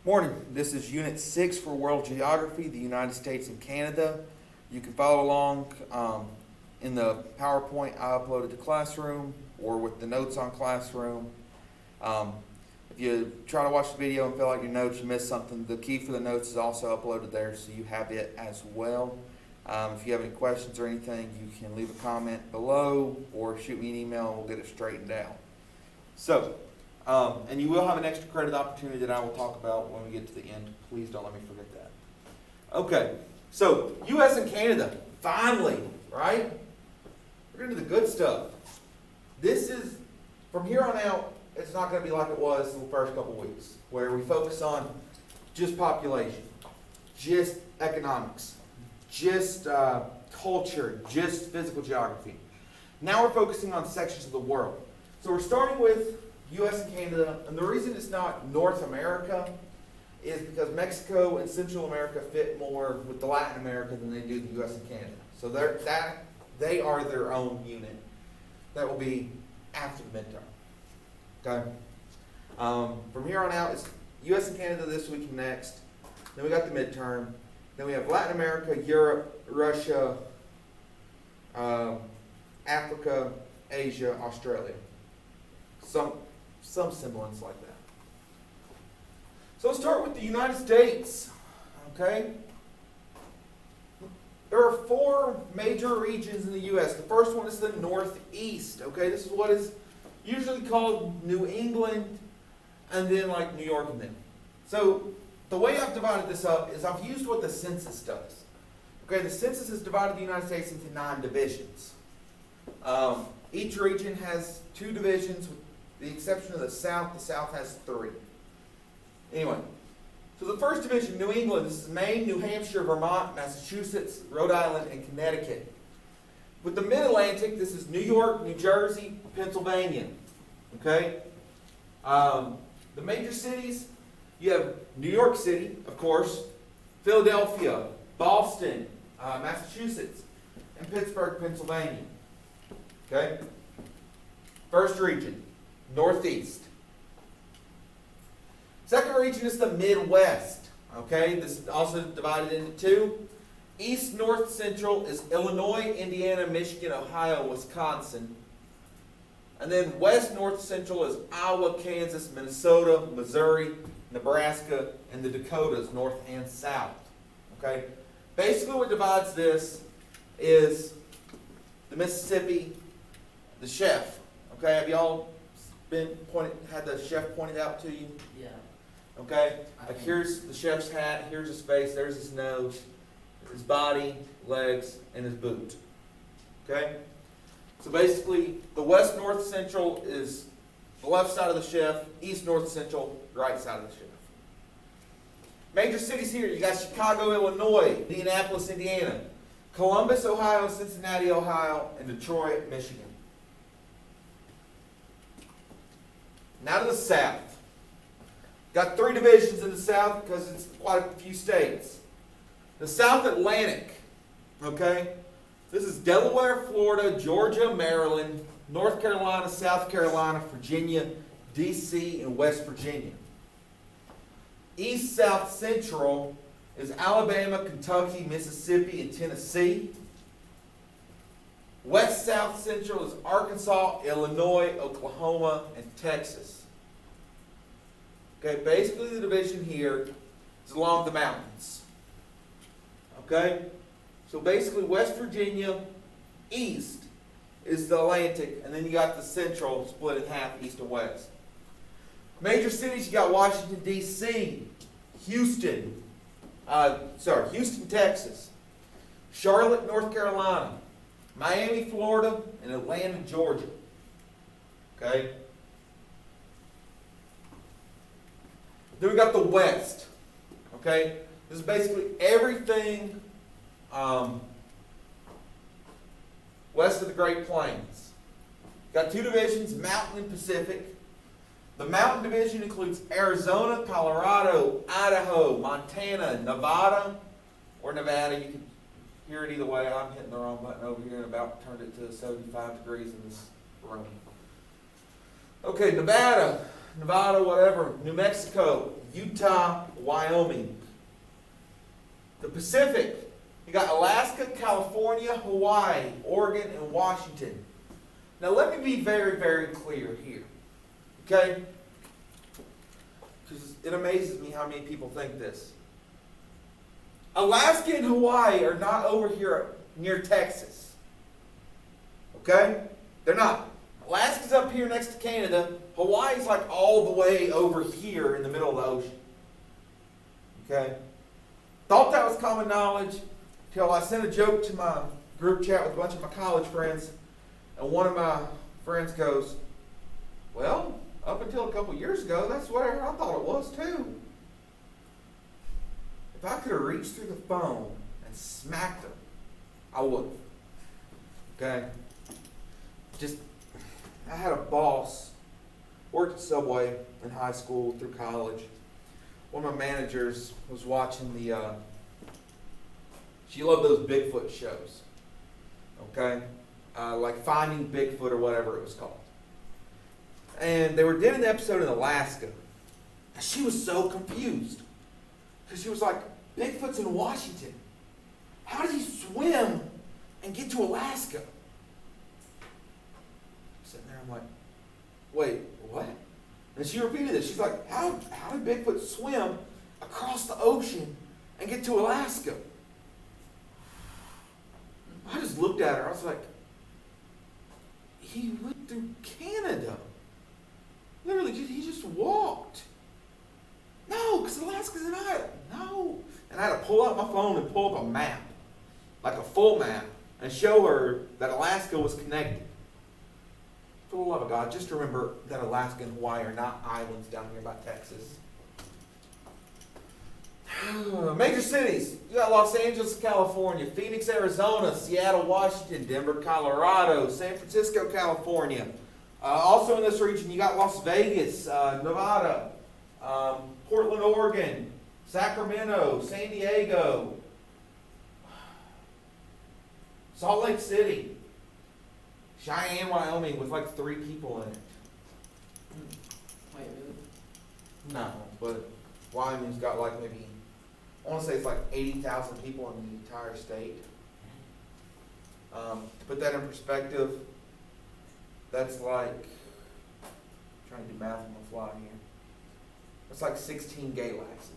Morning. This is Unit 6 for World Geography, the United States and Canada. You can follow along in the PowerPoint I uploaded to Classroom or with the notes on Classroom. If you try to watch the video and feel like your notes, you missed something, the key for the notes is also uploaded there, so you have it as well. If you have any questions or anything, you can leave a comment below or shoot me an email and we'll get it straightened out. So, and you will have an extra credit opportunity that I will talk about when we get to the end. Please don't let me forget that. Okay, so U.S. and Canada, finally, right? We're into the good stuff. This is, from here on out, it's not going to be like it was the first couple weeks, where we focus on just population, just economics, just culture, just physical geography. Now we're focusing on sections of the world. So we're starting with U.S. and Canada, and the reason it's not North America is because Mexico and Central America fit more with the Latin America than they do the U.S. and Canada. So they are their own unit. That will be after the midterm. Okay? From here on out, it's U.S. and Canada this week and next. Then we got the midterm. Then we have Latin America, Europe, Russia, Africa, Asia, Australia. Some semblance like that. So let's start with the United States. Okay? There are 4 major regions in the U.S. The first one is the Northeast. Okay? This is what is usually called New England, and then like New York and them. So the way I've divided this up is I've used what the census does. Okay? The census has divided the United States into 9 divisions. Each region has 2 divisions with the exception of the South has 3. Anyway, so the first division, New England, this is Maine, New Hampshire, Vermont, Massachusetts, Rhode Island, and Connecticut. With the Mid-Atlantic, this is New York, New Jersey, Pennsylvania. Okay? The major cities, you have New York City, of course, Philadelphia, Boston, Massachusetts, and Pittsburgh, Pennsylvania. Okay? First region, Northeast. Second region is the Midwest. Okay, this is also divided into 2. East, North, Central is Illinois, Indiana, Michigan, Ohio, Wisconsin. And then West, North, Central is Iowa, Kansas, Minnesota, Missouri, Nebraska, and the Dakotas, North and South. Okay, basically what divides this is the Mississippi, the chef. Okay, have y'all had the chef pointed out to you? Yeah. Okay, like here's the chef's hat, here's his face, there's his nose, his body, legs, and his boot. Okay? So basically, the West, North, Central is the left side of the chef, East, North, Central, right side of the chef. Major cities here, you got Chicago, Illinois, Indianapolis, Indiana, Columbus, Ohio, Cincinnati, Ohio, and Detroit, Michigan. Now to the South. Got 3 divisions in the South because it's quite a few states. The South Atlantic, okay? This is Delaware, Florida, Georgia, Maryland, North Carolina, South Carolina, Virginia, D.C., and West Virginia. East, South, Central is Alabama, Kentucky, Mississippi, and Tennessee. West, South, Central is Arkansas, Illinois, Oklahoma, and Texas. Okay, basically the division here is along the mountains. Okay? So basically West Virginia, east, is the Atlantic, and then you got the Central split in half, east and west. Major cities, you got Washington, D.C., Houston, Texas, Charlotte, North Carolina, Miami, Florida, and Atlanta, Georgia. Okay? Then we got the West. Okay? This is basically everything west of the Great Plains. Got 2 divisions, Mountain and Pacific. The Mountain Division includes Arizona, Colorado, Idaho, Montana, Nevada, or Nevada. You can hear it either way. I'm hitting the wrong button over here and about turned it to 75 degrees in this room. Okay, Nevada, Nevada, whatever, New Mexico, Utah, Wyoming. The Pacific, you got Alaska, California, Hawaii, Oregon, and Washington. Now let me be very, very clear here, okay? Because it amazes me how many people think this. Alaska and Hawaii are not over here near Texas, okay? They're not. Alaska's up here next to Canada. Hawaii's like all the way over here in the middle of the ocean, okay? Thought that was common knowledge until I sent a joke to my group chat with a bunch of my college friends, and one of my friends goes, well, up until a couple years ago, that's what I thought it was too. If I could have reached through the phone and smacked them, I would have. Okay? I had a boss, worked at Subway in high school through college. One of my managers was watching she loved those Bigfoot shows. Okay? Like Finding Bigfoot or whatever it was called. And they were doing an episode in Alaska. And she was so confused. Because she was like, Bigfoot's in Washington. How does he swim and get to Alaska? Sitting there, I'm like, wait, what? And she repeated it. She's like, how did Bigfoot swim across the ocean and get to Alaska? I just looked at her. I was like, he went through Canada. Literally, he just walked. No, because Alaska's an island. No. And I had to pull out my phone and pull up a map, like a full map, and show her that Alaska was connected. For the love of God, just remember that Alaska and Hawaii are not islands down here by Texas. Major cities. You got Los Angeles, California, Phoenix, Arizona, Seattle, Washington, Denver, Colorado, San Francisco, California. Also in this region, you got Las Vegas, Nevada, Portland, Oregon, Sacramento, San Diego, Salt Lake City, Cheyenne, Wyoming, with like 3 people in it. Wait, really? No, but Wyoming's got like maybe, I want to say it's like 80,000 people in the entire state. To put that in perspective, that's like, trying to do math on the fly here. That's like 16 Galaxes.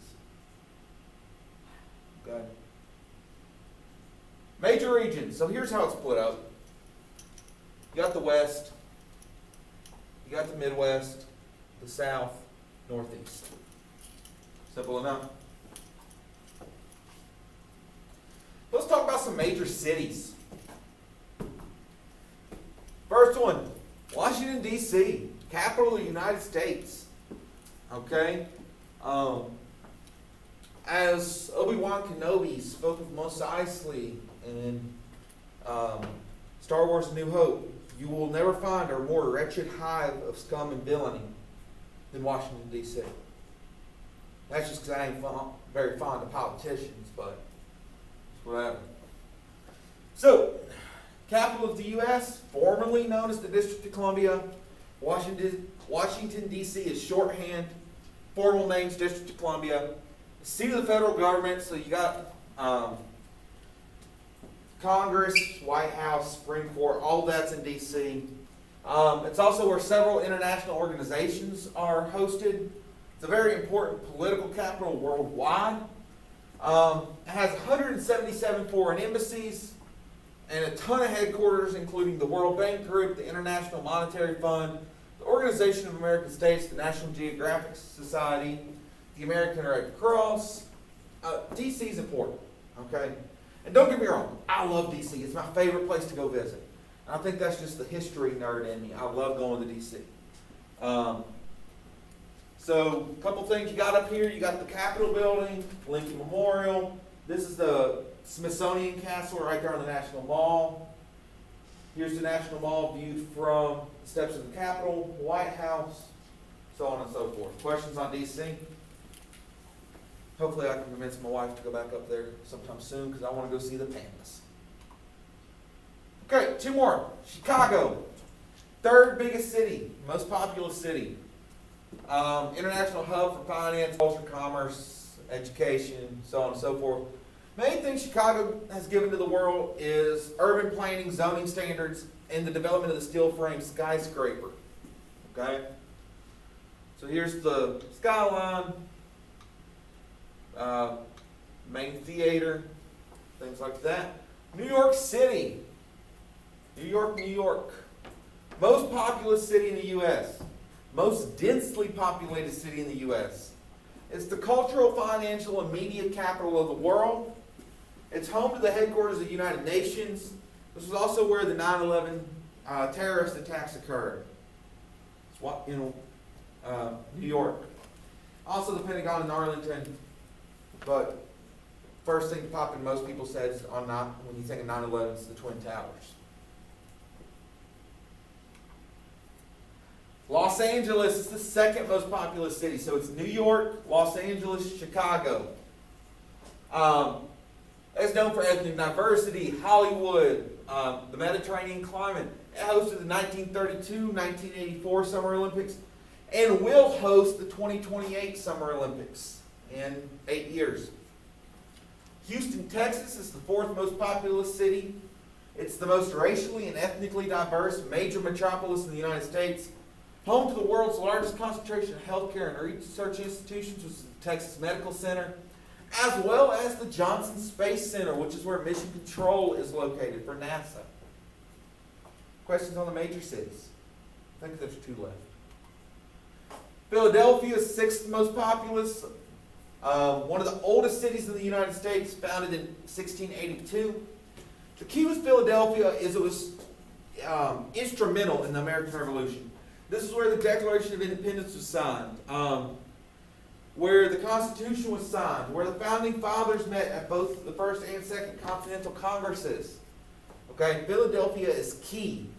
Okay. Major regions. So here's how it's split up. You got the West, you got the Midwest, the South, Northeast. Simple enough. Let's talk about some major cities. First one, Washington, D.C., capital of the United States. Okay? As Obi-Wan Kenobi spoke of Mos Eisley in Star Wars: A New Hope, you will never find a more wretched hive of scum and villainy than Washington, D.C. That's just because I ain't very fond of politicians, but whatever. So, capital of the U.S., formerly known as the District of Columbia. Washington, D.C. is shorthand. Formal name's District of Columbia. Seat of the federal government, so you got Congress, White House, Supreme Court, all that's in D.C. It's also where several international organizations are hosted. It's a very important political capital worldwide. It has 177 foreign embassies and a ton of headquarters, including the World Bank Group, the International Monetary Fund, the Organization of American States, the National Geographic Society, the American Red Cross. D.C. is important, okay? And don't get me wrong, I love D.C. It's my favorite place to go visit. And I think that's just the history nerd in me. I love going to D.C. So, a couple things you got up here. You got the Capitol Building, Lincoln Memorial. This is the Smithsonian Castle right there on the National Mall. Here's the National Mall viewed from the steps of the Capitol, White House, so on and so forth. Questions on D.C.? Hopefully I can convince my wife to go back up there sometime soon because I want to go see the pandas. Okay, 2 more. Chicago, 3rd biggest city, most populous city. International hub for finance, culture, commerce, education, so on and so forth. Main thing Chicago has given to the world is urban planning, zoning standards, and the development of the steel frame skyscraper. Okay? So here's the skyline, main theater, things like that. New York City. New York, New York. Most populous city in the U.S. Most densely populated city in the U.S. It's the cultural, financial, and media capital of the world. It's home to the headquarters of the United Nations. This was also where the 9/11 terrorist attacks occurred. It's what, New York. Also the Pentagon in Arlington. But first thing to pop in most people's heads on when you think of 9/11 is the Twin Towers. Los Angeles is the second most populous city. So it's New York, Los Angeles, Chicago. It's known for ethnic diversity, Hollywood, the Mediterranean climate. It hosted the 1932-1984 Summer Olympics and will host the 2028 Summer Olympics in 8 years. Houston, Texas is the fourth most populous city. It's the most racially and ethnically diverse major metropolis in the United States. Home to the world's largest concentration of healthcare and research institutions, which is the Texas Medical Center, as well as the Johnson Space Center, which is where Mission Control is located for NASA. Questions on the major cities? I think there's 2 left. Philadelphia is 6th most populous. One of the oldest cities in the United States, founded in 1682. The key with Philadelphia is it was instrumental in the American Revolution. This is where the Declaration of Independence was signed, where the Constitution was signed, where the Founding Fathers met at both the First and Second Continental Congresses. Okay, Philadelphia is key.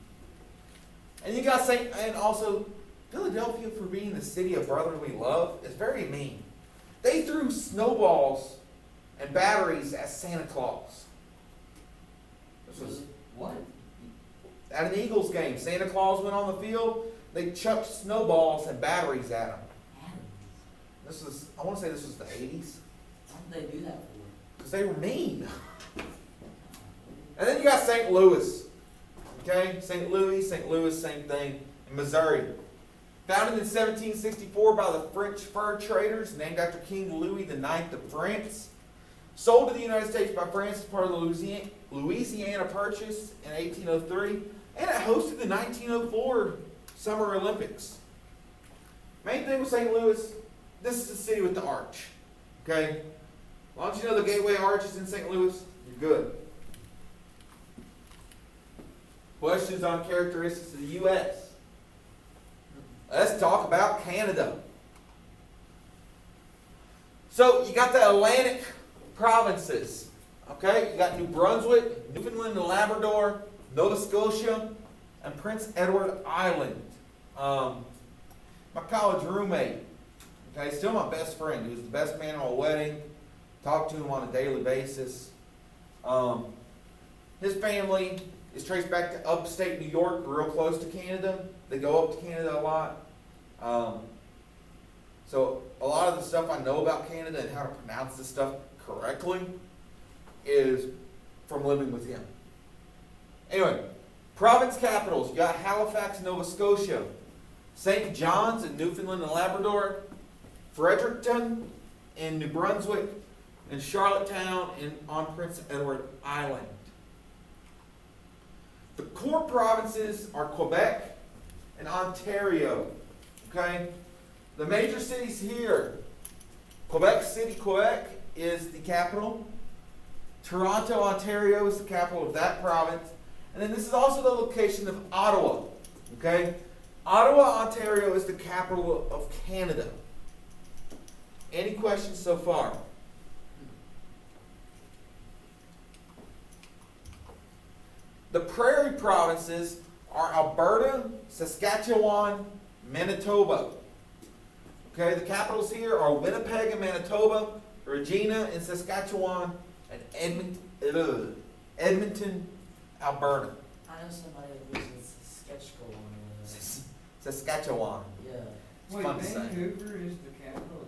And you got to say, and also, Philadelphia, for being the city of brotherly love, is very mean. They threw snowballs and batteries at Santa Claus. This was What? at an Eagles game. Santa Claus went on the field. They chucked snowballs and batteries at him. I want to say this was the 80s. What did they do that for? Because they were mean. And then you got St. Louis. Okay? St. Louis, same thing. In Missouri. Founded in 1764 by the French fur traders, named after King Louis IX of France. Sold to the United States by France as part of the Louisiana Purchase in 1803. And it hosted the 1904 Summer Olympics. Main thing with St. Louis, this is the city with the arch. Okay? As long as you know the Gateway Arch is in St. Louis, you're good. Questions on characteristics of the U.S. Let's talk about Canada. So, you got the Atlantic provinces. Okay? You got New Brunswick, Newfoundland and Labrador, Nova Scotia, and Prince Edward Island. My college roommate, okay, still my best friend. He was the best man at my wedding. Talked to him on a daily basis. His family is traced back to upstate New York, real close to Canada. They go up to Canada a lot. So a lot of the stuff I know about Canada and how to pronounce this stuff correctly is from living with him. Anyway, province capitals. You got Halifax, Nova Scotia. St. John's in Newfoundland and Labrador. Fredericton in New Brunswick. And Charlottetown on Prince Edward Island. The core provinces are Quebec and Ontario. Okay? The major cities here. Quebec City, Quebec is the capital. Toronto, Ontario is the capital of that province. And then this is also the location of Ottawa. Okay? Ottawa, Ontario is the capital of Canada. Any questions so far? The prairie provinces are Alberta, Saskatchewan, Manitoba. Okay, the capitals here are Winnipeg and Manitoba, Regina in Saskatchewan, and Edmonton, Alberta. I know somebody that lives in Saskatchewan. Saskatchewan. Yeah. It's Wait, fun to say. Vancouver is the capital of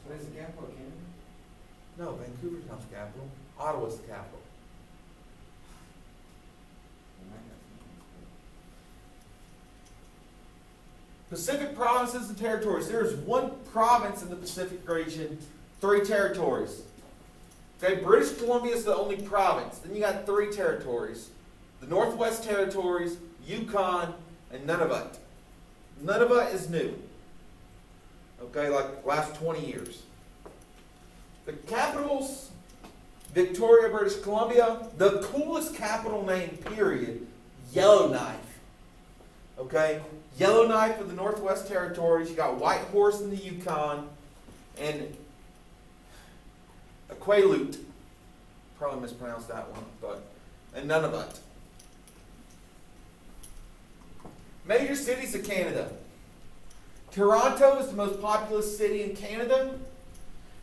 what is the capital of Canada? No, Vancouver's not the capital. Ottawa's the capital. Pacific provinces and territories. There is one province in the Pacific region, 3 territories. Okay, British Columbia is the only province. Then you got 3 territories. The Northwest Territories, Yukon, and Nunavut. Nunavut is new. Okay, like last 20 years. The capitals, Victoria, British Columbia. The coolest capital name, period, Yellowknife. Okay, Yellowknife of the Northwest Territories. You got Whitehorse in the Yukon, and Iqaluit. Probably mispronounced that one, but and Nunavut. Major cities of Canada. Toronto is the most populous city in Canada.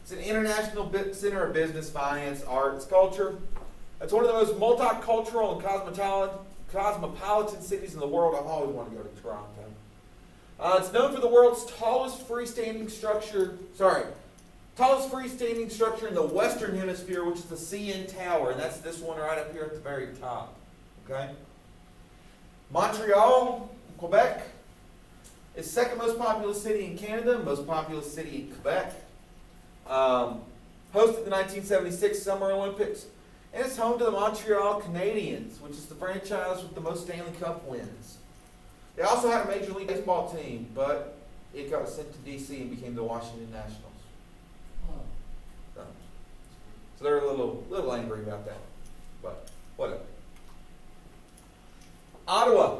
It's an international center of business, finance, arts, culture. It's one of the most multicultural and cosmopolitan cities in the world. I've always wanted to go to Toronto. It's known for the world's tallest freestanding structure. Tallest freestanding structure in the Western Hemisphere, which is the CN Tower, and that's this one right up here at the very top. Okay. Montreal, Quebec, is second most populous city in Canada, most populous city in Quebec. Hosted the 1976 Summer Olympics, and it's home to the Montreal Canadiens, which is the franchise with the most Stanley Cup wins. They also had a Major League Baseball team, but it got sent to D.C. and became the Washington Nationals. So they're a little angry about that, but whatever. Ottawa.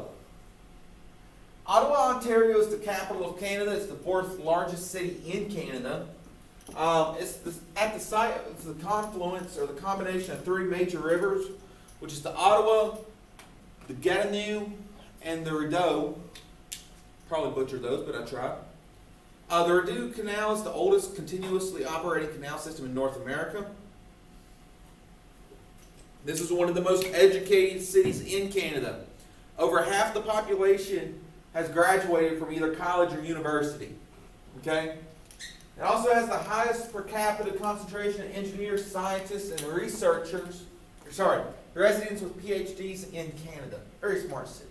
Ottawa, Ontario is the capital of Canada. It's the 4th largest city in Canada. It's the confluence or the combination of 3 major rivers, which is the Ottawa, the Gatineau, and the Rideau. Probably butchered those, but I tried. The Rideau Canal is the oldest continuously operating canal system in North America. This is one of the most educated cities in Canada. Over half the population has graduated from either college or university. Okay? It also has the highest per capita concentration of engineers, scientists, and researchers, residents with PhDs in Canada. Very smart city.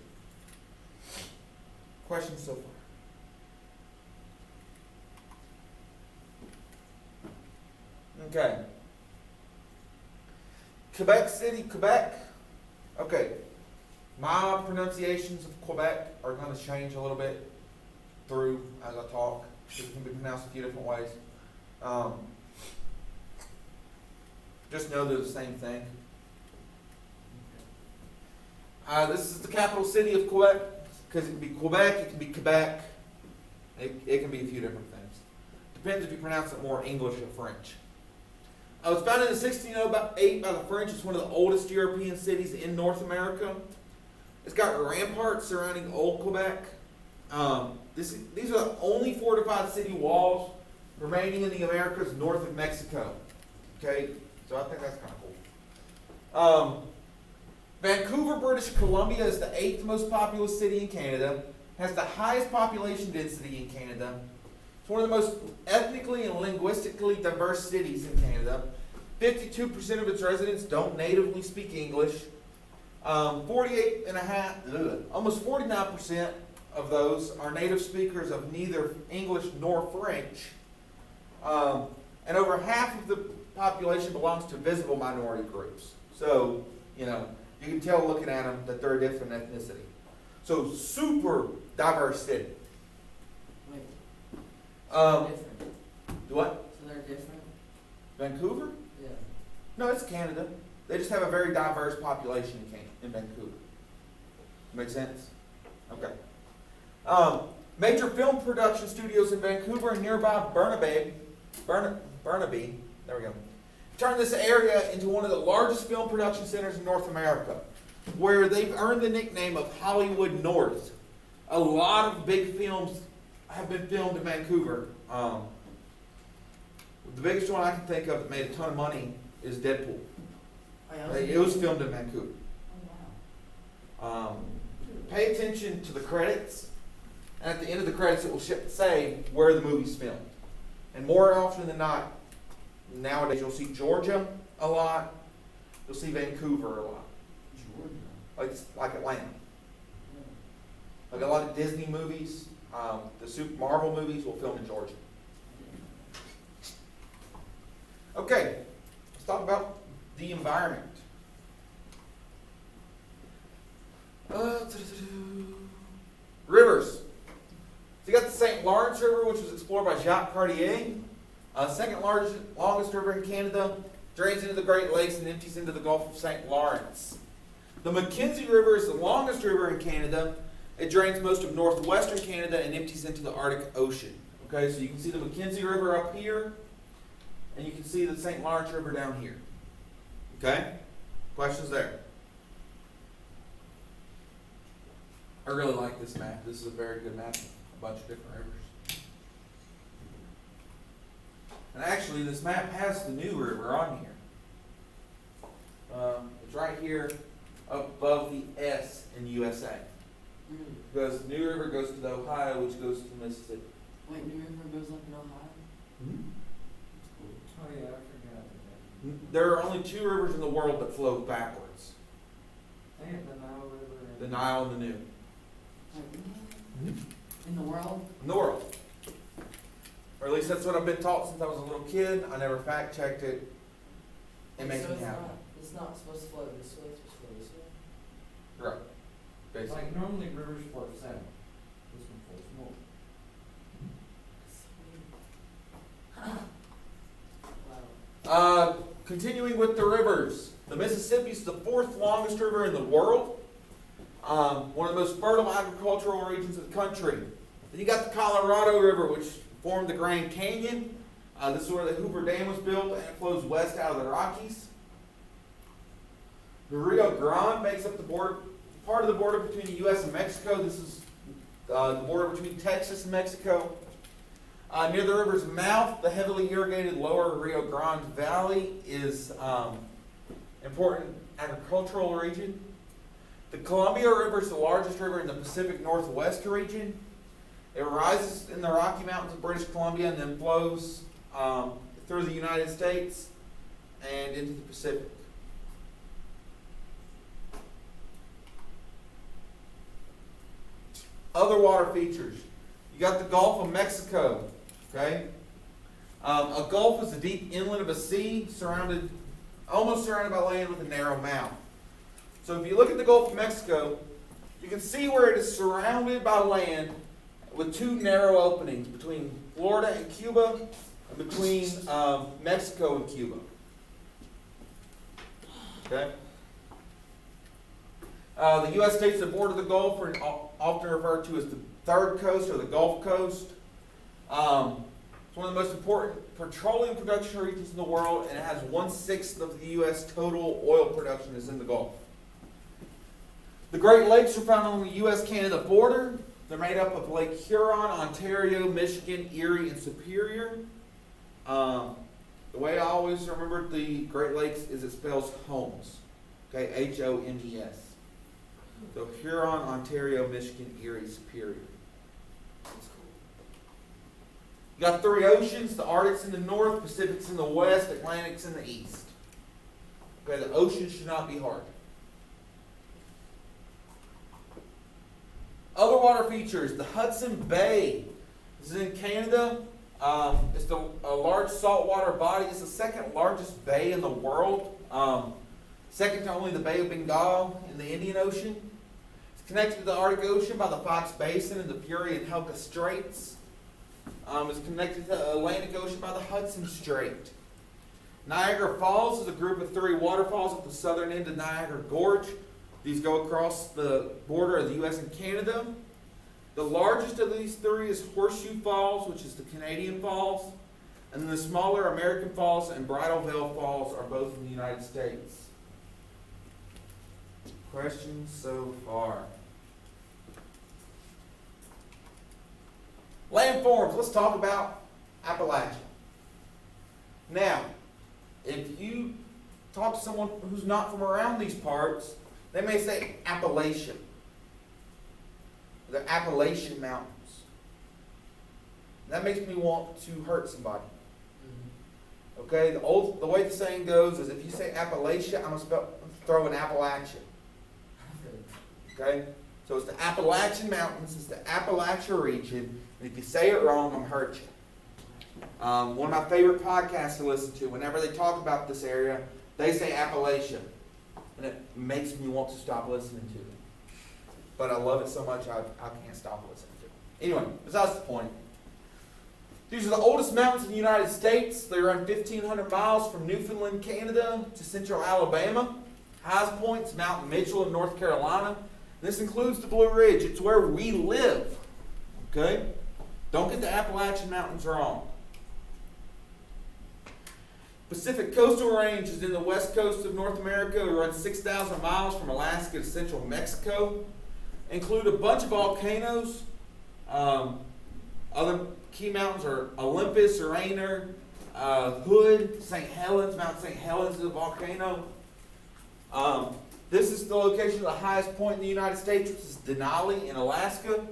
Questions so far? Okay. Quebec City, Quebec. Okay. My pronunciations of Quebec are going to change a little bit through as I talk. It can be pronounced a few different ways. Just know they're the same thing. This is the capital city of Quebec, because it can be Quebec, it can be Quebec. It can be a few different things. Depends if you pronounce it more English or French. It was founded in 1608 by the French. It's one of the oldest European cities in North America. It's got ramparts surrounding Old Quebec. These are the only fortified city walls remaining in the Americas north of Mexico. Okay, so I think that's kind of cool. Vancouver, British Columbia is the 8th most populous city in Canada. Has the highest population density in Canada. It's one of the most ethnically and linguistically diverse cities in Canada. 52% of its residents don't natively speak English. 48.5%, almost 49% of those are native speakers of neither English nor French. And over half of the population belongs to visible minority groups. So, you can tell looking at them that they're a different ethnicity. So, super diverse city. Wait, Different. different. What? So they're different? Vancouver? Yeah. No, it's Canada. They just have a very diverse population in Vancouver. Make sense? Okay. Major film production studios in Vancouver and nearby Burnaby, there we go, turned this area into one of the largest film production centers in North America, where they've earned the nickname of Hollywood North. A lot of big films have been filmed in Vancouver. The biggest one I can think of that made a ton of money is Deadpool. It was filmed in Vancouver. Oh, wow. Pay attention to the credits And at the end of the credits, it will say where the movie's filmed. And more often than not, nowadays you'll see Georgia a lot. You'll see Vancouver a lot, like Atlanta. Like a lot of Disney movies, the Super Marvel movies will film in Georgia. Okay, let's talk about the environment. Rivers. So you got the St. Lawrence River, which was explored by Jacques Cartier. Second longest river in Canada, drains into the Great Lakes and empties into the Gulf of St. Lawrence. The Mackenzie River is the longest river in Canada. It drains most of northwestern Canada and empties into the Arctic Ocean. Okay, so you can see the Mackenzie River up here, and you can see the St. Lawrence River down here. Okay? Questions there? I really like this map. This is a very good map. A bunch of different rivers. And actually, this map has the New River on here. It's right here above the S in USA. Because the New River goes to the Ohio, which goes to the Mississippi. Wait, New River goes up in Ohio? Oh, yeah, I forgot about There are only two rivers in the world that flow backwards. that. And the Nile River. The Nile and the New. Wait, in the world? In the world. Or at least that's what I've been taught since I was a little kid. I never fact checked it. It makes me happy. It's not supposed to flow this way, it's supposed to flow this way? Right. Basically. Like normally rivers flow south. This one flows north. Wow. Continuing with the rivers. The Mississippi is the fourth longest river in the world. One of the most fertile agricultural regions of the country. Then you got the Colorado River, which formed the Grand Canyon. This is where the Hoover Dam was built, and it flows west out of the Rockies. The Rio Grande makes up the border, part of the border between the U.S. and Mexico. This is the border between Texas and Mexico. Near the river's mouth, the heavily irrigated lower Rio Grande Valley is important agricultural region. The Columbia River is the largest river in the Pacific Northwest region. It rises in the Rocky Mountains of British Columbia and then flows through the United States and into the Pacific. Other water features. You got the Gulf of Mexico. Okay, a gulf is the deep inlet of a sea almost surrounded by land with a narrow mouth. So if you look at the Gulf of Mexico, you can see where it is surrounded by land with two narrow openings between Florida and Cuba and between Mexico and Cuba. Okay. The U.S. states that border the Gulf are often referred to as the Third Coast or the Gulf Coast. It's one of the most important petroleum production regions in the world, and it has 1/6 of the U.S. total oil production is in the Gulf. The Great Lakes are found on the U.S.-Canada border. They're made up of Lake Huron, Ontario, Michigan, Erie, and Superior. The way I always remember the Great Lakes is it spells Homes. Okay, H-O-M-E-S. So Huron, Ontario, Michigan, Erie, Superior. You got three oceans. The Arctic's in the north, Pacific's in the west, Atlantic's in the east. Okay, the oceans should not be hard. Other water features. The Hudson Bay. This is in Canada. It's a large saltwater body. It's the second largest bay in the world. Second to only the Bay of Bengal in the Indian Ocean. It's connected to the Arctic Ocean by the Fox Basin and the Fury and Helka Straits. It's connected to the Atlantic Ocean by the Hudson Strait. Niagara Falls is a group of 3 waterfalls at the southern end of Niagara Gorge. These go across the border of the U.S. and Canada. The largest of these 3 is Horseshoe Falls, which is the Canadian Falls. And then the smaller American Falls and Bridal Veil Falls are both in the United States. Questions so far? Landforms. Let's talk about Appalachia. Now, if you talk to someone who's not from around these parts, they may say Appalachian. The Appalachian Mountains. That makes me want to hurt somebody. Mhm. Okay, the way the saying goes is if you say Appalachia, I'm gonna throw an Appalachia. Okay, so it's the Appalachian Mountains, it's the Appalachia region, and if you say it wrong, I'm gonna hurt you. One of my favorite podcasts to listen to, whenever they talk about this area, they say Appalachia, and it makes me want to stop listening to them. But I love it so much, I can't stop listening to it. Anyway, besides the point. These are the oldest mountains in the United States. They run 1,500 miles from Newfoundland, Canada to central Alabama. Highest point is Mount Mitchell in North Carolina. This includes the Blue Ridge. It's where we live. Okay? Don't get the Appalachian Mountains wrong. Pacific Coastal Range is in the west coast of North America. It runs 6,000 miles from Alaska to central Mexico. Include a bunch of volcanoes. Other key mountains are Olympus, Rainier, Hood, St. Helens. Mount St. Helens is a volcano. This is the location of the highest point in the United States, which is Denali in Alaska.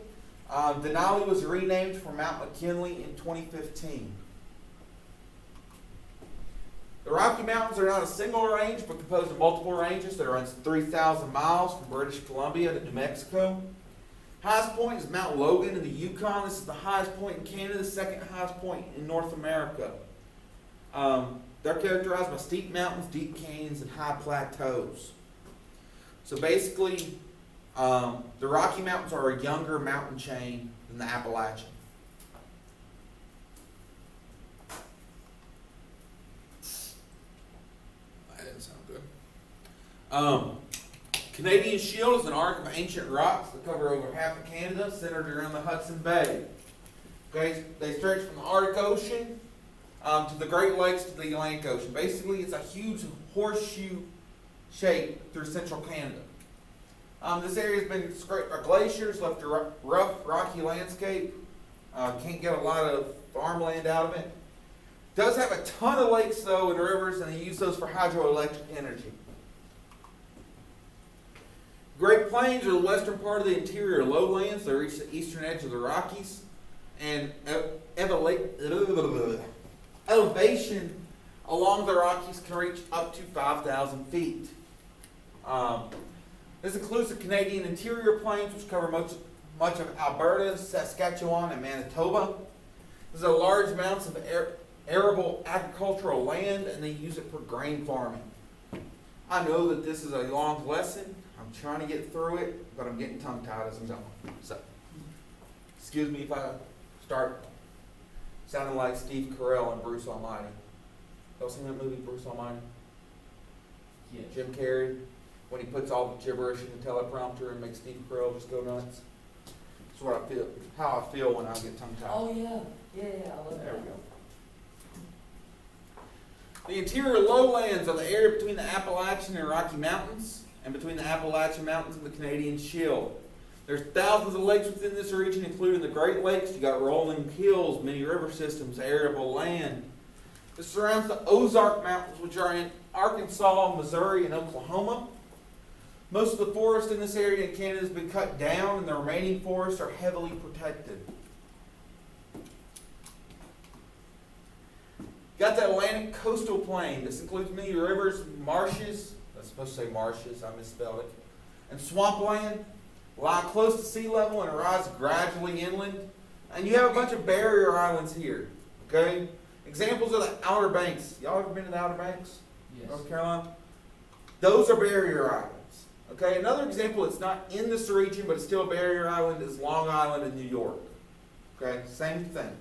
Denali was renamed for Mount McKinley in 2015. The Rocky Mountains are not a single range, but composed of multiple ranges that runs 3,000 miles from British Columbia to New Mexico. Highest point is Mount Logan in the Yukon. This is the highest point in Canada, the second highest point in North America. They're characterized by steep mountains, deep canyons, and high plateaus. So basically, the Rocky Mountains are a younger mountain chain than the Appalachian. That didn't sound good. Canadian Shield is an arc of ancient rocks that cover over half of Canada, centered around the Hudson Bay. Okay, they stretch from the Arctic Ocean to the Great Lakes to the Atlantic Ocean. Basically, it's a huge horseshoe shape through central Canada. This area has been scraped by glaciers, left a rough, rocky landscape. Can't get a lot of farmland out of it. Does have a ton of lakes, though, and rivers, and they use those for hydroelectric energy. Great Plains are the western part of the interior lowlands. They reach the eastern edge of the Rockies. And elevation along the Rockies can reach up to 5,000 feet. This includes the Canadian interior plains, which cover much of Alberta, Saskatchewan, and Manitoba. These are large amounts of arable agricultural land, and they use it for grain farming. I know that this is a long lesson. I'm trying to get through it, but I'm getting tongue-tied as I'm going. So, excuse me if I start sounding like Steve Carell and Bruce Almighty. Y'all seen that movie, Bruce Almighty? Yeah. Jim Carrey, when he puts all the gibberish in the teleprompter and makes Steve Carell just go nuts. That's what I feel, how I feel when I get tongue-tied. Oh, yeah. Yeah, I love that. There we go. The interior lowlands are the area between the Appalachian and Rocky Mountains, and between the Appalachian Mountains and the Canadian Shield. There's thousands of lakes within this region, including the Great Lakes. You got rolling hills, many river systems, arable land. This surrounds the Ozark Mountains, which are in Arkansas, Missouri, and Oklahoma. Most of the forest in this area in Canada has been cut down, and the remaining forests are heavily protected. Got the Atlantic coastal plain. This includes many rivers, marshes. I was supposed to say marshes, I misspelled it. And swampland. Lie close to sea level and rise gradually inland. And you have a bunch of barrier islands here. Okay? Examples of the Outer Banks. Y'all ever been to the Outer Banks? Yes. North Carolina? Those are barrier islands. Okay? Another example, it's not in this region, but it's still a barrier island, is Long Island in New York. Okay? Same thing.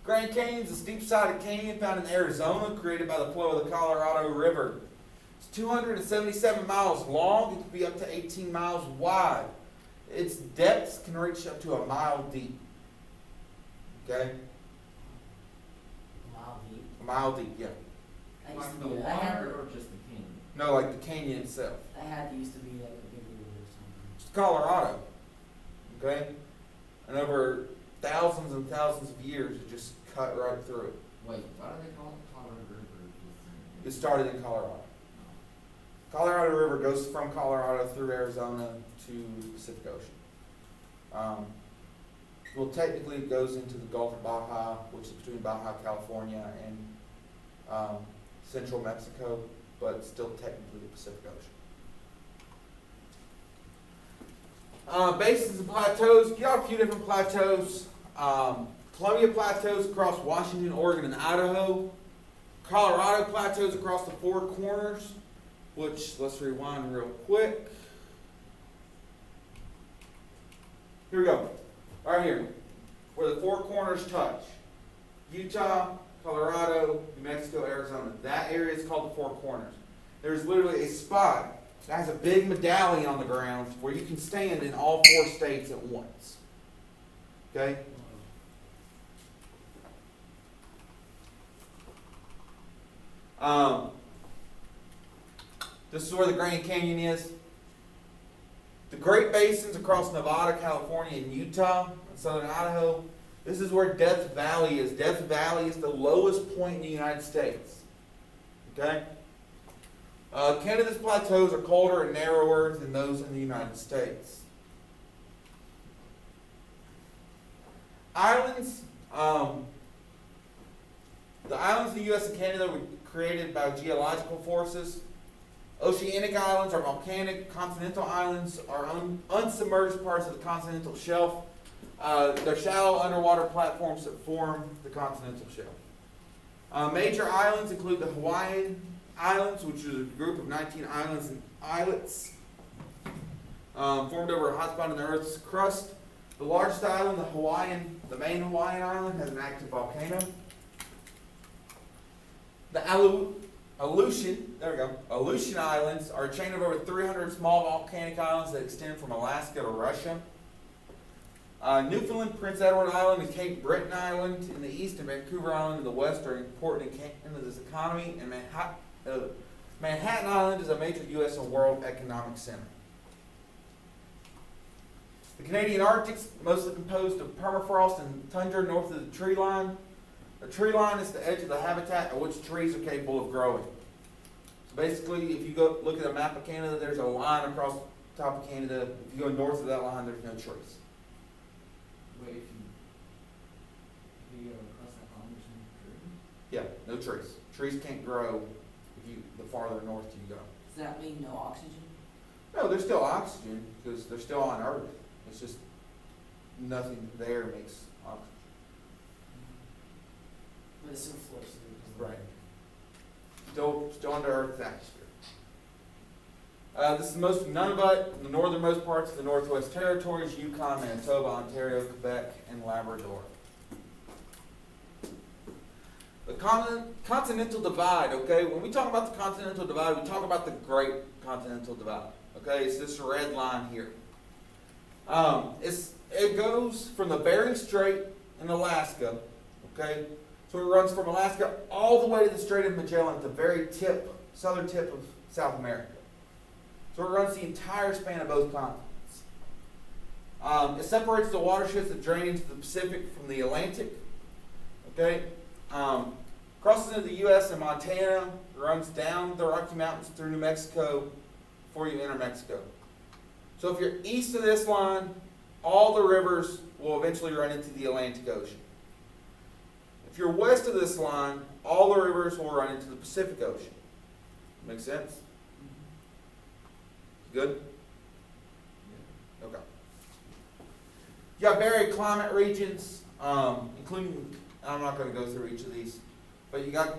Grand Canyon is a steep-sided canyon found in Arizona, created by the flow of the Colorado River. It's 277 miles long. It can be up to 18 miles wide. Its depths can reach up to a mile deep. Okay? Mile deep. A mile deep, yeah. I used Like to the be, water or just the canyon? No, like the canyon itself. I had used to be like a big river or something. It's Colorado. Okay? And over thousands and thousands of years, it just cut right through it. Wait, why do they call it Colorado River? It started in Colorado. Colorado River goes from Colorado through Arizona to the Pacific Ocean. Well, technically it goes into the Gulf of Baja, which is between Baja, California and central Mexico, but it's still technically the Pacific Ocean. Basins and plateaus, you got a few different plateaus. Columbia plateaus across Washington, Oregon, and Idaho. Colorado plateaus across the Four Corners, which, let's rewind real quick. Here we go. Right here, where the Four Corners touch. Utah, Colorado, New Mexico, Arizona. That area is called the Four Corners. There's literally a spot that has a big medallion on the ground where you can stand in all 4 states at once. Okay? This is where the Grand Canyon is. The Great Basins across Nevada, California, and Utah, and southern Idaho. This is where Death Valley is. Death Valley is the lowest point in the United States. Okay? Canada's plateaus are colder and narrower than those in the United States. Islands. The islands in the U.S. and Canada were created by geological forces. Oceanic islands are volcanic. Continental islands are unsubmerged parts of the continental shelf. They're shallow underwater platforms that form the continental shelf. Major islands include the Hawaiian Islands, which is a group of 19 islands and islets formed over a hotspot in the Earth's crust. The largest island, the main Hawaiian island, has an active volcano. The Aleutian Islands are a chain of over 300 small volcanic islands that extend from Alaska to Russia. Newfoundland, Prince Edward Island, and Cape Breton Island in the east, and Vancouver Island in the west are important in Canada's economy, and Manhattan Island is a major U.S. and world economic center. The Canadian Arctic is mostly composed of permafrost and tundra north of the tree line. The tree line is the edge of the habitat at which trees are capable of growing. So basically, if you go look at a map of Canada, there's a line across the top of Canada. If you go north of that line, there's no trees. Wait, if you go across that line, there's Yeah, no trees. Trees can't grow the farther north you go. Does that mean no oxygen? No, there's still oxygen because they're still on Earth. It's just nothing there makes oxygen. But it's so close to Right. Still under Earth's atmosphere. This is most of Nunavut, the northernmost parts of the Northwest Territories, Yukon, Manitoba, Ontario, Quebec, and Labrador. The continental divide, okay? When we talk about the continental divide, we talk about the Great Continental Divide. Okay, it's this red line here. It goes from the Bering Strait in Alaska, okay? So it runs from Alaska all the way to the Strait of Magellan at the very southern tip of South America. So it runs the entire span of both continents. It separates the watersheds that drain into the Pacific from the Atlantic. Okay? Crosses into the U.S. and Montana, runs down the Rocky Mountains through New Mexico before you enter Mexico. So if you're east of this line, all the rivers will eventually run into the Atlantic Ocean. If you're west of this line, all the rivers will run into the Pacific Ocean. Make sense? Good? Okay. You got varied climate regions, including, I'm not going to go through each of these, but you got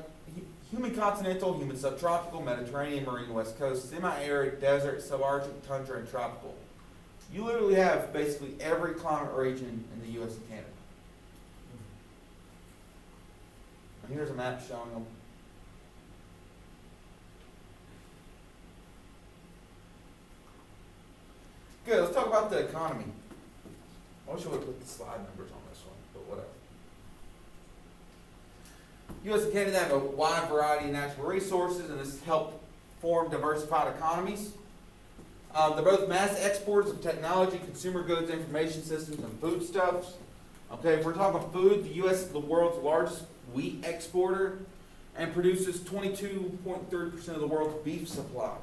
humid continental, humid subtropical, Mediterranean, marine west coast, semi-arid, desert, subarctic, tundra, and tropical. You literally have basically every climate region in the U.S. and Canada. And here's a map showing them. Good, let's talk about the economy. I wish I would have put the slide numbers on this one, but whatever. U.S. and Canada have a wide variety of natural resources, and this has helped form diversified economies. They're both mass exporters of technology, consumer goods, information systems, and foodstuffs. Okay, if we're talking food, the U.S. is the world's largest wheat exporter and produces 22.3% of the world's beef supply.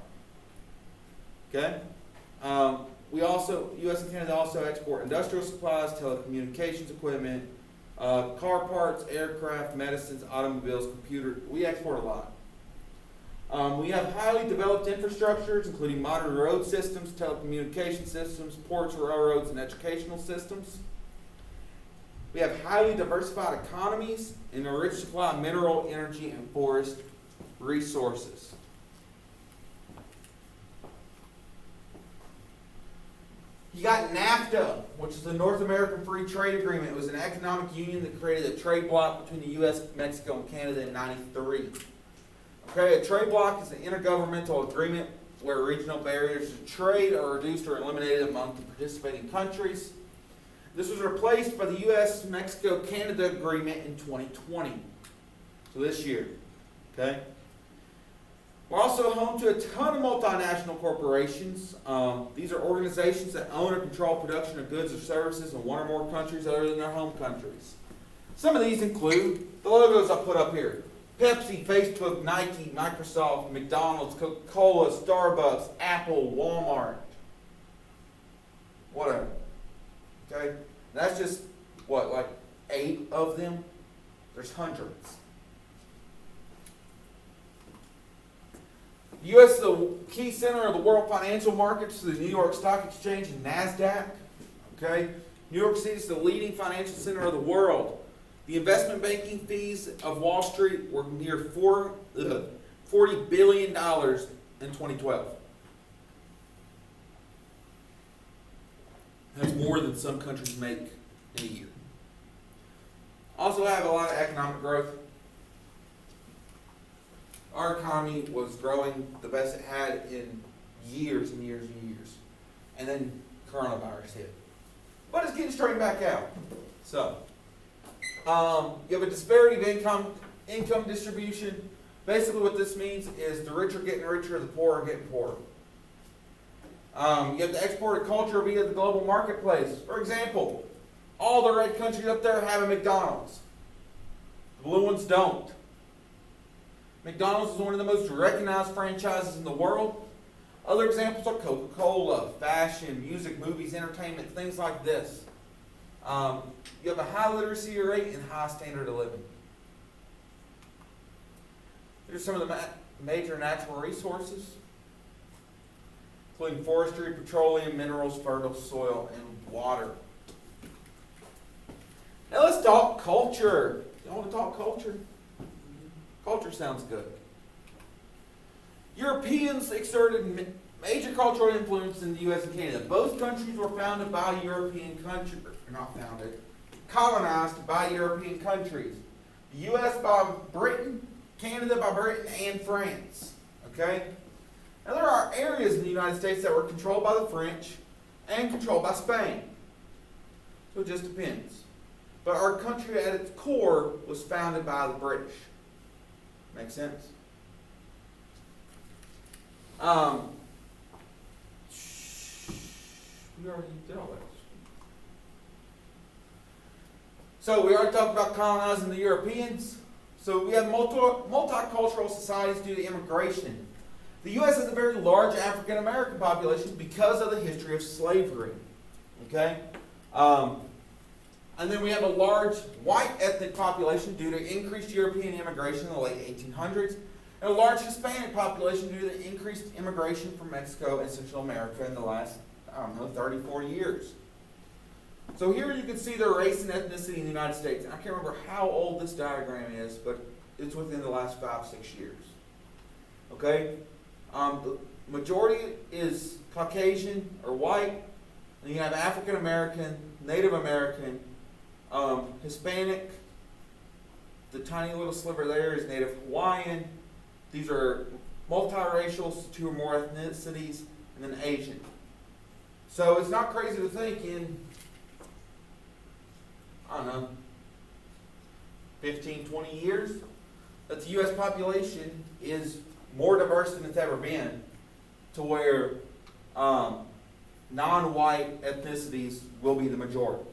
Okay? U.S. and Canada also export industrial supplies, telecommunications equipment, car parts, aircraft, medicines, automobiles, computer. We export a lot. We have highly developed infrastructures, including modern road systems, telecommunication systems, ports, railroads, and educational systems. We have highly diversified economies and a rich supply of mineral, energy, and forest resources. You got NAFTA, which is the North American Free Trade Agreement. It was an economic union that created a trade bloc between the U.S., Mexico, and Canada in '93. Okay, a trade bloc is an intergovernmental agreement where regional barriers to trade are reduced or eliminated among the participating countries. This was replaced by the U.S., Mexico, Canada agreement in 2020. So this year. Okay? We're also home to a ton of multinational corporations. These are organizations that own or control production of goods or services in one or more countries other than their home countries. Some of these include the logos I put up here. Pepsi, Facebook, Nike, Microsoft, McDonald's, Coca-Cola, Starbucks, Apple, Walmart. Whatever. Okay? That's just, what, like 8 of them? There's hundreds. The U.S. is the key center of the world financial markets to the New York Stock Exchange and NASDAQ. Okay? New York City is the leading financial center of the world. The investment banking fees of Wall Street were near $40 billion in 2012. That's more than some countries make in a year. Also have a lot of economic growth. Our economy was growing the best it had in years and years and years. And then coronavirus hit. But it's getting straightened back out. So, you have a disparity of income distribution. Basically what this means is the rich are getting richer, the poor are getting poorer. You have to export a culture via the global marketplace. For example, all the red countries up there have a McDonald's. The blue ones don't. McDonald's is one of the most recognized franchises in the world. Other examples are Coca-Cola, fashion, music, movies, entertainment, things like this. You have a high literacy rate and high standard of living. Here's some of the major natural resources, including forestry, petroleum, minerals, fertile soil, and water. Now let's talk culture. You want to talk culture? Culture sounds good. Europeans exerted major cultural influence in the U.S. and Canada. Both countries were founded by European countries, not founded, colonized by European countries. The U.S. by Britain, Canada by Britain, and France. Okay? Now there are areas in the United States that were controlled by the French and controlled by Spain. So it just depends. But our country at its core was founded by the British. Make sense? We already did all that. So we already talked about colonizing the Europeans. So we have multicultural societies due to immigration. The U.S. has a very large African American population because of the history of slavery. Okay? And then we have a large white ethnic population due to increased European immigration in the late 1800s, and a large Hispanic population due to the increased immigration from Mexico and Central America in the last, 30, 40 years. So here you can see the race and ethnicity in the United States. And I can't remember how old this diagram is, but it's within the last 5-6 years. Okay? The majority is Caucasian or white, and you have African American, Native American, Hispanic. The tiny little sliver there is Native Hawaiian. These are multiracial, 2 or more ethnicities, and then Asian. So it's not crazy to think in, 15, 20 years, that the U.S. population is more diverse than it's ever been, to where non-white ethnicities will be the majority.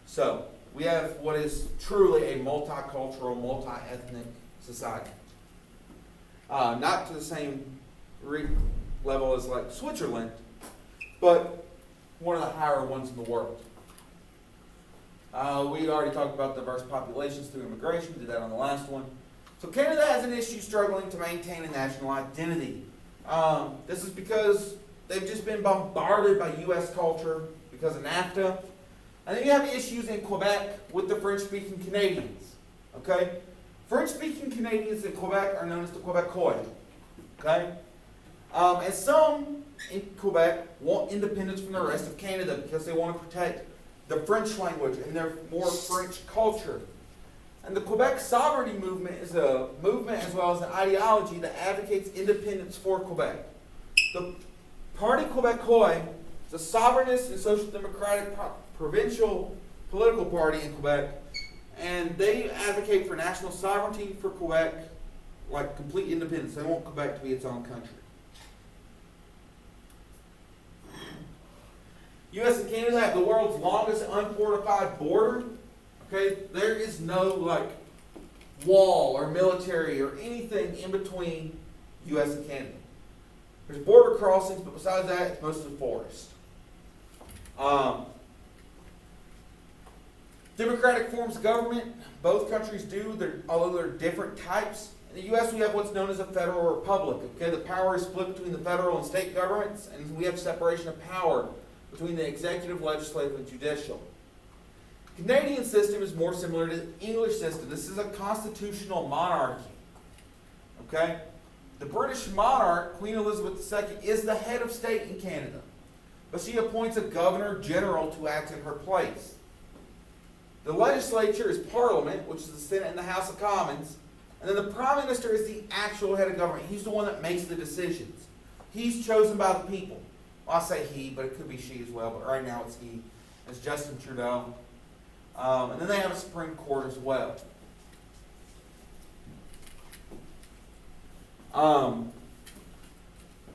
So we have what is truly a multicultural, multi-ethnic society. Not to the same level as like Switzerland, but one of the higher ones in the world. We already talked about diverse populations through immigration, did that on the last one. So Canada has an issue struggling to maintain a national identity. This is because they've just been bombarded by U.S. culture because of NAFTA. And then you have issues in Quebec with the French-speaking Canadians. Okay? French-speaking Canadians in Quebec are known as the Quebecois. Okay? And some in Quebec want independence from the rest of Canada because they want to protect the French language and their more French culture. And the Quebec sovereignty movement is a movement as well as an ideology that advocates independence for Quebec. The Parti Quebecois is a sovereignist and social democratic provincial political party in Quebec, and they advocate for national sovereignty for Quebec, like complete independence. They want Quebec to be its own country. U.S. and Canada have the world's longest unfortified border. Okay, there is no like wall or military or anything in between U.S. and Canada. There's border crossings, but besides that, it's mostly forest. Democratic forms of government, both countries do, although they're different types. In the U.S., we have what's known as a federal republic. Okay, the power is split between the federal and state governments, and we have separation of power between the executive, legislative, and judicial. The Canadian system is more similar to the English system. This is a constitutional monarchy. Okay? The British monarch, Queen Elizabeth II, is the head of state in Canada, but she appoints a governor general to act in her place. The legislature is Parliament, which is the Senate and the House of Commons, and then the Prime Minister is the actual head of government. He's the one that makes the decisions. He's chosen by the people. Well, I say he, but it could be she as well, but right now it's he. It's Justin Trudeau. And then they have a Supreme Court as well.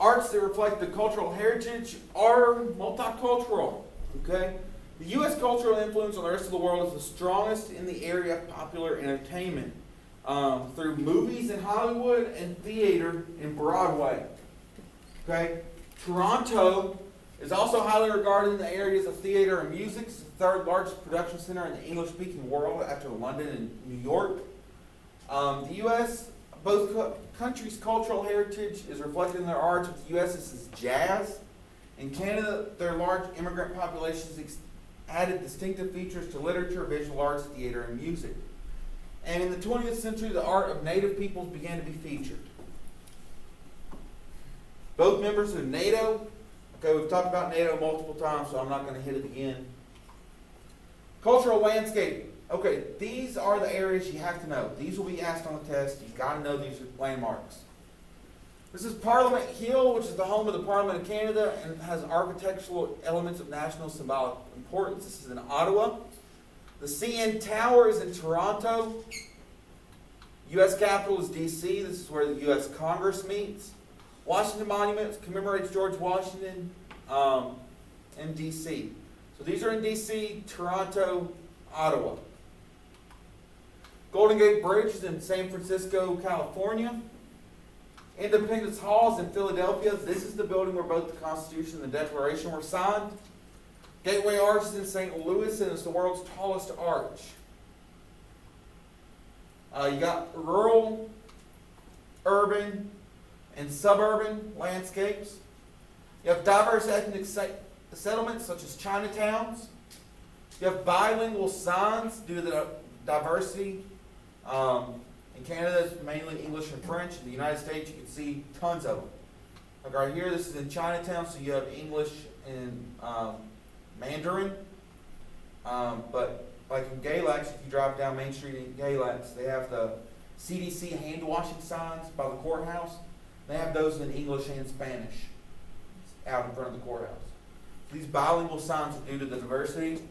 Arts that reflect the cultural heritage are multicultural. Okay? The U.S. cultural influence on the rest of the world is the strongest in the area of popular entertainment through movies in Hollywood and theater in Broadway. Okay? Toronto is also highly regarded in the areas of theater and music. It's the third largest production center in the English-speaking world after London and New York. The U.S., both countries' cultural heritage is reflected in their arts. With the U.S., this is jazz. In Canada, their large immigrant populations added distinctive features to literature, visual arts, theater, and music. And in the 20th century, the art of native peoples began to be featured. Both members of NATO. Okay, we've talked about NATO multiple times, so I'm not going to hit it again. Cultural landscape. Okay, these are the areas you have to know. These will be asked on the test. You've got to know these landmarks. This is Parliament Hill, which is the home of the Parliament of Canada and has architectural elements of national symbolic importance. This is in Ottawa. The CN Tower is in Toronto. U.S. Capitol is D.C. This is where the U.S. Congress meets. Washington Monument commemorates George Washington in D.C. So these are in D.C., Toronto, Ottawa. Golden Gate Bridge is in San Francisco, California. Independence Hall is in Philadelphia. This is the building where both the Constitution and the Declaration were signed. Gateway Arch is in St. Louis, and it's the world's tallest arch. You got rural, urban, and suburban landscapes. You have diverse ethnic settlements such as Chinatowns. You have bilingual signs due to the diversity. In Canada, it's mainly English and French. In the United States, you can see tons of them. Like right here, this is in Chinatown, so you have English and Mandarin. But like in Galax, if you drive down Main Street in Galax, they have the CDC hand washing signs by the courthouse. They have those in English and Spanish out in front of the courthouse. These bilingual signs are due to the diversity.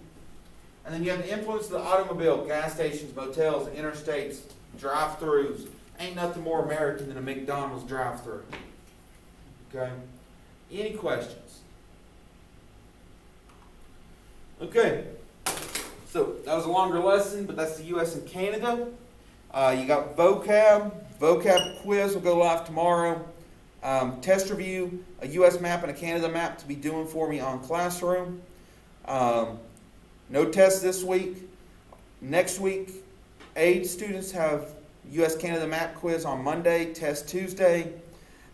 And then you have the influence of the automobile, gas stations, motels, interstates, drive-thrus. Ain't nothing more American than a McDonald's drive-thru. Okay? Any questions? Okay. So that was a longer lesson, but that's the U.S. and Canada. You got vocab. Vocab quiz will go live tomorrow. Test review, a U.S. map and a Canada map to be doing for me on Classroom. No tests this week. Next week, A students have U.S. Canada map quiz on Monday, test Tuesday.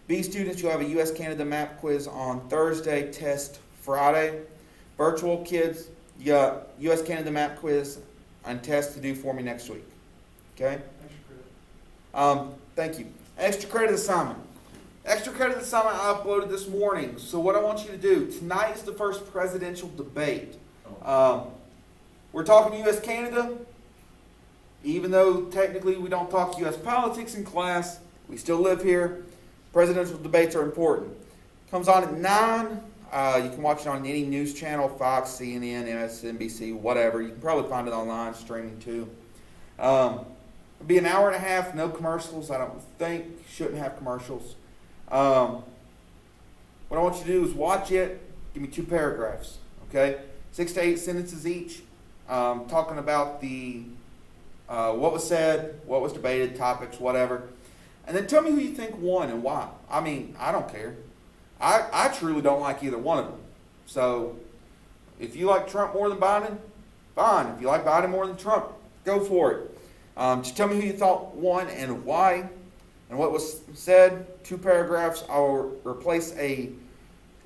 B students, you'll have a U.S. Canada map quiz on Thursday, test Friday. Virtual kids, you got U.S. Canada map quiz and test to do for me next week. Okay? Thank you. Extra credit assignment. Extra credit assignment I uploaded this morning. So what I want you to do, tonight is the first presidential debate. We're talking U.S. Canada. Even though technically we don't talk U.S. politics in class, we still live here. Presidential debates are important. Comes on at 9. You can watch it on any news channel, Fox, CNN, MSNBC, whatever. You can probably find it online, streaming too. It'll be an hour and a half, no commercials. I don't think. Shouldn't have commercials. What I want you to do is watch it. Give me 2 paragraphs, okay? 6 to 8 sentences each, talking about the what was said, what was debated, topics, whatever. And then tell me who you think won and why. I mean, I don't care. I truly don't like either one of them. So if you like Trump more than Biden, fine. If you like Biden more than Trump, go for it. Just tell me who you thought won and why and what was said. 2 paragraphs. I'll replace a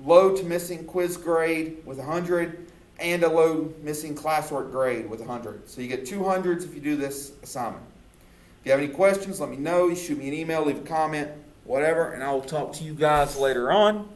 low to missing quiz grade with 100 and a low missing classwork grade with 100. So you get 200s if you do this assignment. If you have any questions, let me know. You shoot me an email, leave a comment, whatever, and I will talk to you guys later on.